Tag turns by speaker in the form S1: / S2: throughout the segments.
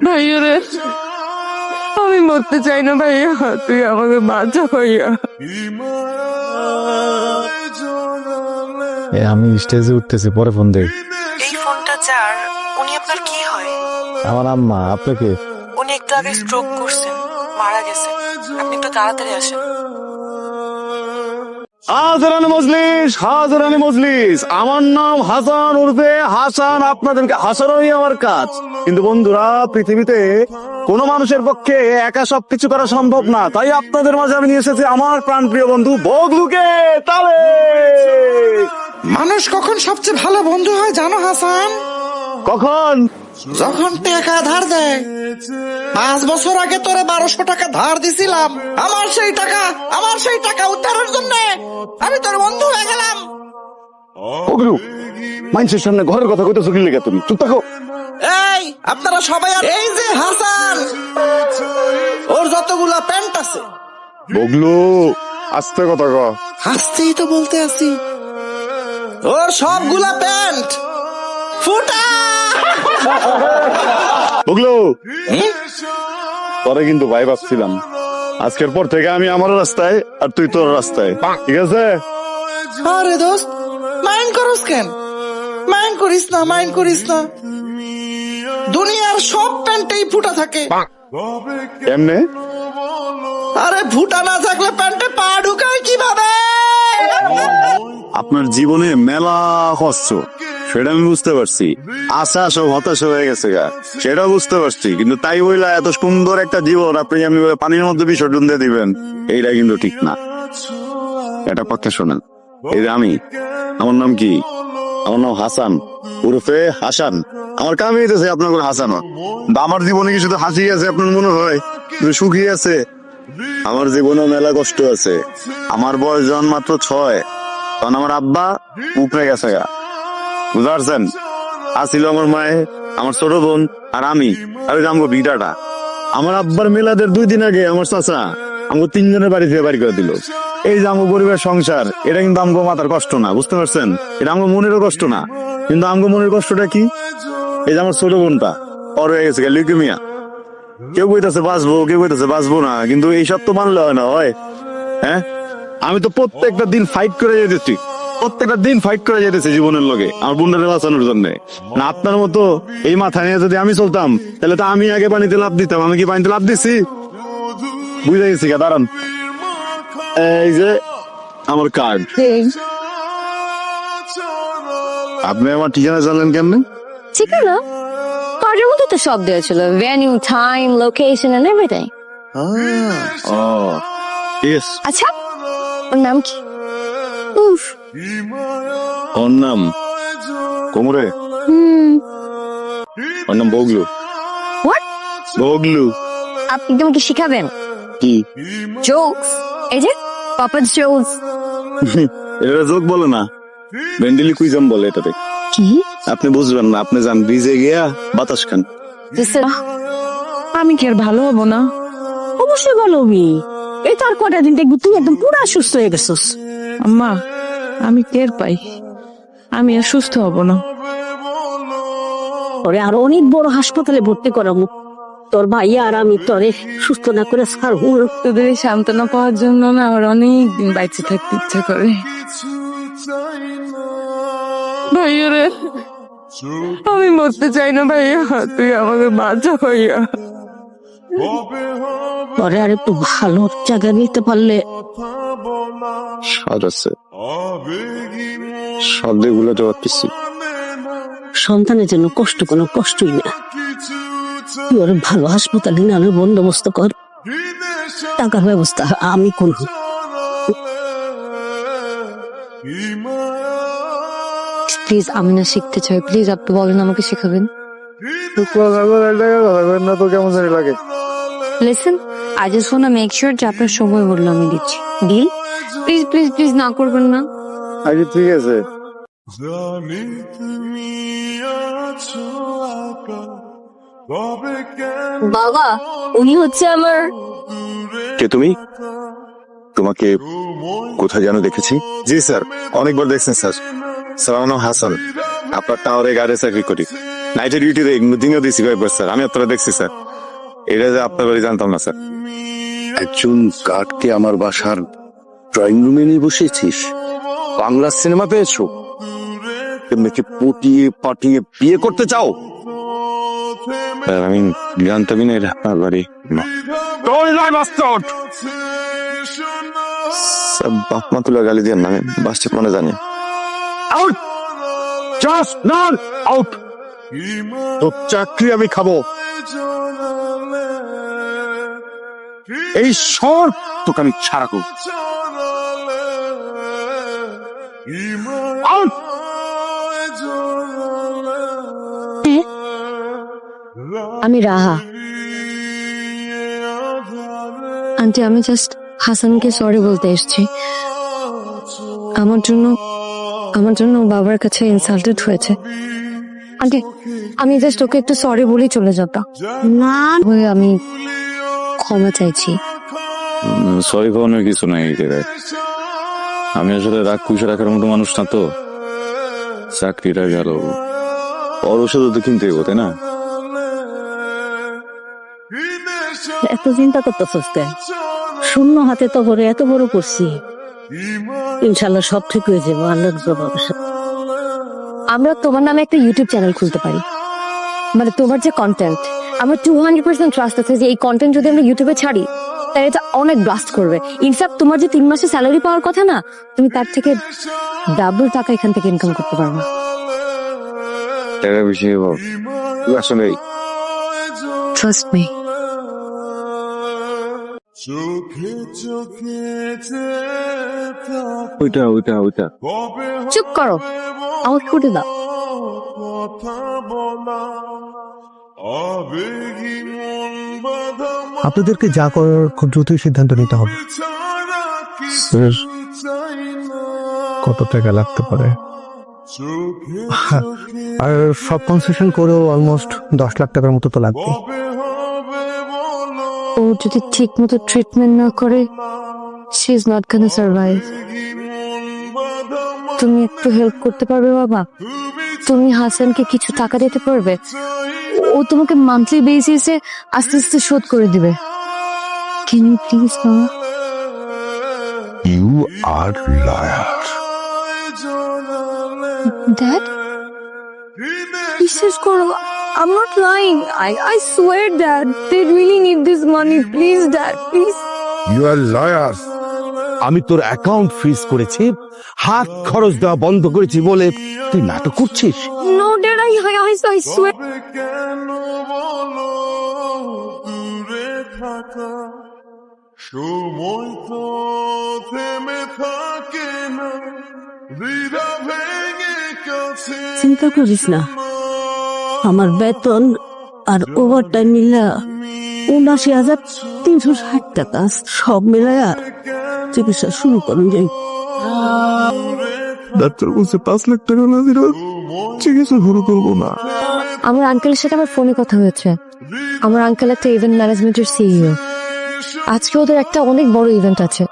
S1: ভাইয়া রে, আমি মরতে চাই না ভাইয়া, তুই আমাকে বাঁচা ভাইয়া।
S2: আমি স্টেজে উঠতেছি, পরে ফোন দেই।
S3: এই ফোনটা যার, উনি আপনার কি হয়?
S2: আমার আম্মা। আপনাকে?
S3: উনি একটু আগে স্ট্রোক করছেন, মারা গেছেন। আপনি একটু তাড়াতাড়ি আসেন।
S2: হাজারানি মজলিস, হাজারানি মজলিস। আমার নাম হাসান উর্ফে হাসান। আপনাদেরকে হাসানোই আমার কাজ। কিন্তু বন্ধুরা, পৃথিবীতে কোন মানুষের পক্ষে একা সবকিছু করা সম্ভব না। তাই আপনাদের মাঝে আমি নিয়ে এসেছি আমার প্রাণপ্রিয় বন্ধু বগলুকে। তালে
S4: মানুষ কখন সবচেয়ে ভালো বন্ধু হয় জানো হাসান?
S2: কখন?
S4: যখন টাকা ধার দেয়। 5 বছর আগে তোরে 1200 টাকা ধার দিছিলাম। আমার সেই টাকা উদ্ধারের জন্য আমি তোর বন্ধু হয়ে গেলাম।
S2: বগলু, মানুষের সামনে ঘরের কথা কইতেছো কি লেগে? তুমি চুপ থাকো।
S4: এই আপনারা সবাই এই যে হাসান, ওর যতগুলা প্যান্ট আছে।
S2: বগলু, আস্তে কথা কও।
S4: হাসতেই তো বলতে আছি, ওর সবগুলা প্যান্ট ফুটা।
S2: বগলু, তোরে কিন্তু ভাই ভাবছিলাম। আজকের পর থেকে আমি আমার রাস্তায় আর তুই তোর রাস্তায়, ঠিক আছে?
S4: আরে দোস্ত, মাইন্ড করিস কেন? মাইন্ড করিস না। দুনিয়ার সব প্যান্টেই ফুটা থাকে।
S2: এমনে?
S4: আরে ফুটা না থাকলে প্যান্টে পা ঢুকায় কিভাবে?
S2: আপনার জীবনে মেলা কষ্ট, সেটা আমি বুঝতে পারছি। আশা সব হতাশ হয়ে গেছে গা, সেটা বুঝতে পারছি। কিন্তু তাই বইলা এত সুন্দর একটা জীবন আপনি আমি পানির মধ্যে বিসর্জন দিয়ে দিবেন, এইটা কিন্তু ঠিক না। এটা পক্ষে শোনেন, এই যে আমার নাম কি? আমার নাম হাসান উর্ফে হাসান। আমার কামই হইতেছে আপনার করে হাসানো। আমার জীবনে কি শুধু হাসি আছে আপনার মনে হয়? শুধু সুখী আছে? আমার জীবনে মেলা কষ্ট আছে। আমার বয়স যখন মাত্র 6, তখন আমার আব্বা উপরে গেছে গা, বুঝতে পারছেন? আসিল আমার মায়ে, আমার ছোট বোন আর আমি, আর ওই আমগো ভিটাটা। আমার আব্বার মেলাদের 2 দিন আগে আমার চাচা আমগো 3 জনের বাড়ি থেকে বাড়ি করে দিল। এই যে আমগো পরিবার সংসার, এটা কিন্তু আমগো মাথার কষ্ট না, বুঝতে পারছেন? এটা আমগো মনেরও কষ্ট না। কিন্তু আমগো মনের কষ্টটা কি? এই যে আমার ছোট বোনটা ওর হয়ে গেছে লিউকেমিয়া। কেউ কইতাছে বাঁচবো, কেউ কইতাছে বাঁচবো না, কিন্তু এইসব তো মানলে হয় না, হয়? হ্যাঁ, আমি তো প্রত্যেকটা দিন ফাইট করে যেতেছি জীবনের লগে আমার বোনটাকে বাঁচানোর জন্য। না আপনার মতো এই মাথা নিয়ে যদি আমি চলতাম, তাহলে তো আমি আগে পানিতে লাফ দিতাম। আমি কি পানিতে লাফ দিছি? বুঝে গেছি। দাঁড়ান, এই যে আমার কার্ড। আপনি আমার ঠিকানা জানলেন কেমনে?
S5: ঠিকানা কার্ডের মধ্যে তো সব দেওয়া ছিল, venue, time, location and everything. আচ্ছা, ওর নাম কি? উফ,
S2: ওর নাম কোমরে। ওর নাম বগলু।
S5: হোয়াট?
S2: বগলু।
S5: আপনি কি আমাকে শিখাবেন?
S2: কি?
S5: জোকস। এই যে পাপা's জোকস।
S2: এটা জোক বলে না, ভেন্ডিলিকুইজম বলে এটাতে।
S5: কি?
S2: আপনি বুঝবেন না, আপনি যান ব্রিজে গিয়া বাতাস খান।
S1: আমি কি আর ভালো হবো না?
S6: অবশ্যই ভালো হবি। এই তো আর কটা দিন দেখবি তুই একদম পুরা সুস্থ হয়ে গেছিস।
S1: আম্মা, আমি টের পাই আমি আর সুস্থ হব না।
S6: তোরে আর অনেক বড় হাসপাতালে ভর্তি করাবো। তোর ভাইয়া আর আমি তোরে সুস্থ না করে ছাড়বো।
S1: তোদের এই সান্ত্বনা পাওয়ার জন্য না আমার অনেক দিন বাইচে থাকতে ইচ্ছা করে। ভাইয়া রে, আমি মরতে চাই না ভাইয়া, তুই আমাকে বাঁচা ভাইয়া।
S6: তোরে আর একটু ভালো জায়গা নিতে পারলে।
S2: স্বাদ আছে, স্বাদে গুলাতে পারতেছি।
S6: সন্তানের জন্য কষ্ট কোনো কষ্টই না। তুই ওর ভালো হাসপাতালে না বন্দোবস্ত কর, টাকার ব্যবস্থা আমি করব।
S5: প্লিজ, আমি না শিখতে চাই, প্লিজ আপনি বলেন, আমাকে শেখাবেন।
S2: না তো কেমন জানি লাগে।
S5: Listen, I just want to make sure যে আপনার সময় বললো আমি দিচ্ছি। ডিল? প্লিজ প্লিজ প্লিজ না করবেন না।
S2: আগে ঠিক আছে।
S5: বাবা, উনি হচ্ছে আমার।
S2: কে তুমি? তোমাকে কোথায় যেন দেখেছি। জি স্যার, অনেকবার দেখছেন স্যার। স্যার, আমার নাম হাসান, আপনার টাওয়ারে গাড়ি চাকরি করি। নাইটের ডিউটিতে মিটিংও দিয়েছি কয়েকবার স্যার, আমি আপনারা দেখছি স্যার। এটা যে আপনার বাড়ি জানতাম না স্যার।
S7: একজন গার্ডকে আমার বাসার ড্রয়িং রুমে নিয়ে বসেছিস?
S2: বাংলা সিনেমা পেয়েছো? তুমি কি পটিয়ে পাঠিয়ে বিয়ে করতে চাও? স্যার আমি জানতামই না এটা আপনার বাড়ি। স্যার বাপ মা তুলে গালি দিয়ে না, আমি বাস স্ট্যান্ড মানে জানি। Out, just not out. তোর চাকরি আমি খাবো। এই শহর তোকে আমি ছাড়া করব। আউট।
S5: আমি রাহা। আন্টি আমি জাস্ট হাসানকে সরি বলতে এসেছি। আমার জন্য ও বাবার কাছে ইনসাল্টেড হয়েছে। আন্টি আমি জাস্ট ওকে একটু সরি বলেই চলে যেতাম না হয়ে আমি ক্ষমা চাইছি।
S2: সরি খাওয়ানোর কিছু নাই এই জায়গায়। আমি আসলে রাগ পুষে রাখার মতো মানুষ না তো। চাকরিটা গেল, ওর ওষুধ তো কিনতে হইব তাই না?
S6: এত চিন্তা করতেছস কেন? শূন্য হাতে তো ভরে এত বড় করছি, ইনশাল্লাহ সব ঠিক হয়ে যাবো আল্লাহর ভরসা।
S5: আমরা তোমার নামে একটা ইউটিউব চ্যানেল খুলতে পারি। মানে তোমার যে কন্টেন্ট, আমার 200% ট্রাস্ট আছে যে এই কন্টেন্ট যদি আমরা ইউটিউবে ছাড়ি তাহলে এটা অনেক ব্লাস্ট করবে। ইনফ্যাক্ট তোমার যে 3 মাসে স্যালারি পাওয়ার কথা না, তুমি তার থেকে ডাবল টাকা এখান থেকে ইনকাম করতে পারবে।
S2: টাকা বেশি বল আসলে
S5: ট্রাস্ট মি।
S2: ওইটা ওইটা ওইটা
S5: চুপ করো, আউট করে দাও।
S8: আপনাদেরকে যা করার খুব দ্রুতই সিদ্ধান্ত নিতে হবে।
S2: স্যার
S8: কত টাকা লাগতে পারে? আর সব কনসেশন করেও অলমোস্ট 10 লাখ টাকার মতো তো লাগবে।
S5: ও যদি ঠিক মতো ট্রিটমেন্ট না করে she is not gonna survive. তুমি একটু হেল্প করতে পারবে বাবা? তুমি হাসানকে কিছু টাকা দিতে পারবে? ও তোমাকে মান্থলি বেসিসে আস্তে আস্তে শোধ করে দিবে। ক্যান ইউ প্লিজ বাবা?
S7: You are liar.
S5: Dad? বিশ্বাস করো, I'm not lying. I swear, Dad. They really need this money. Please, Dad. Please.
S7: You are liar. আমি তোর অ্যাকাউন্ট ফ্রিজ করেছি, হাত খরচ দেওয়া বন্ধ করেছি বলে তুই নাটক করছিস?
S5: No, Dad. I swear.
S9: সময় তো থেমে থাকে না, হৃদয় ভেঙে কাছে
S6: চিন্তা করিস না, আমার বেতন আর ওভার টাইম মিলা 79,360 টাকা সব মিলায় আর চিকিৎসা শুরু করুন যাই।
S8: ডাক্তার বলছে 5 লাখ টাকা না দিলে চিকিৎসা শুরু করবো না।
S5: আমার আঙ্কেলের সাথে আমার ফোনে কথা হয়েছে। আমার আঙ্কেল একটা ইভেন্ট ম্যানেজমেন্টের সিইও। আজকে ওদের একটা অনেক বড় ইভেন্ট আছে,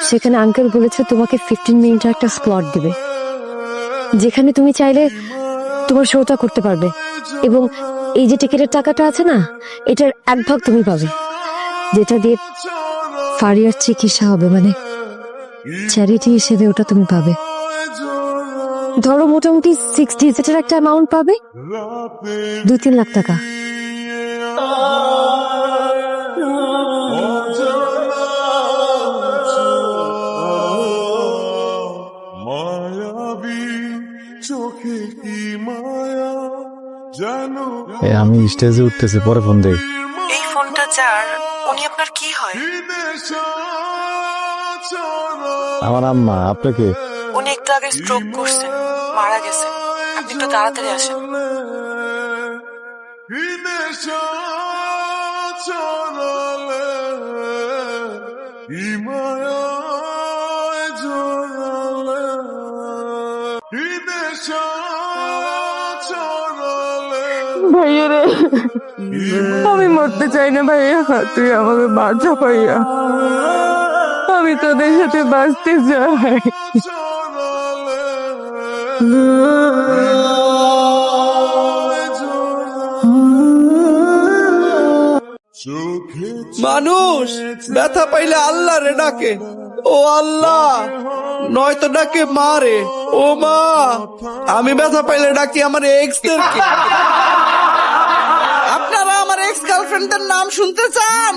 S5: সেখানে আঙ্কেল বলেছে তোমাকে 15 মিনিটের একটা স্লট দিবে, যেখানে তুমি চাইলে তোমার শোটা করতে পারবে। এবং এই যে টিকিটের টাকাটা আছে না, এটার 1 ভাগ তুমি পাবে, যেটা দিয়ে ফারিয়ার চিকিৎসা হবে। মানে চ্যারিটি হিসেবে ওটা তুমি পাবে। ধরো মোটামুটি 6 ডিজিটের একটা অ্যামাউন্ট পাবে, 2-3 লাখ টাকা।
S9: চোখে কি মায়া জানো।
S8: আমি স্টেজে উঠতেছি, পরে ফোন দেই।
S3: এই ফোনটা যার, উনি আপনার কি হয়?
S8: আমার আম্মা। আপনাকে?
S3: উনি একটু আগে স্ট্রোক করছেন, মারা গেছেন। আপনি একটু তাড়াতাড়ি আসেন।
S1: ভাইয়া রে, আমি মরতে চাই না ভাইয়া, তুই আমাকে বাঁচা ভাইয়া। আমি তোদের সাথে বাঁচতে চাই।
S4: মানুষ ব্যথা পাইলে আল্লাহ রে ডাকে, ও আল্লাহ, নয়তো ডাকে মারে, ও মা। আমি ব্যথা পাইলে ডাকি আমার এক্স দেরকে। আপনারা আমার এক্স গার্লফ্রেন্ডের নাম শুনতে চান?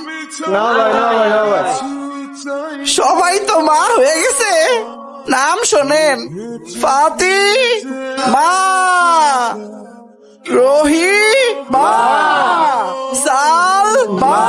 S4: সবাই তো মা হয়ে গেছে, নাম শোনেন। ফাতি মা, রোহি মা, সাল মা,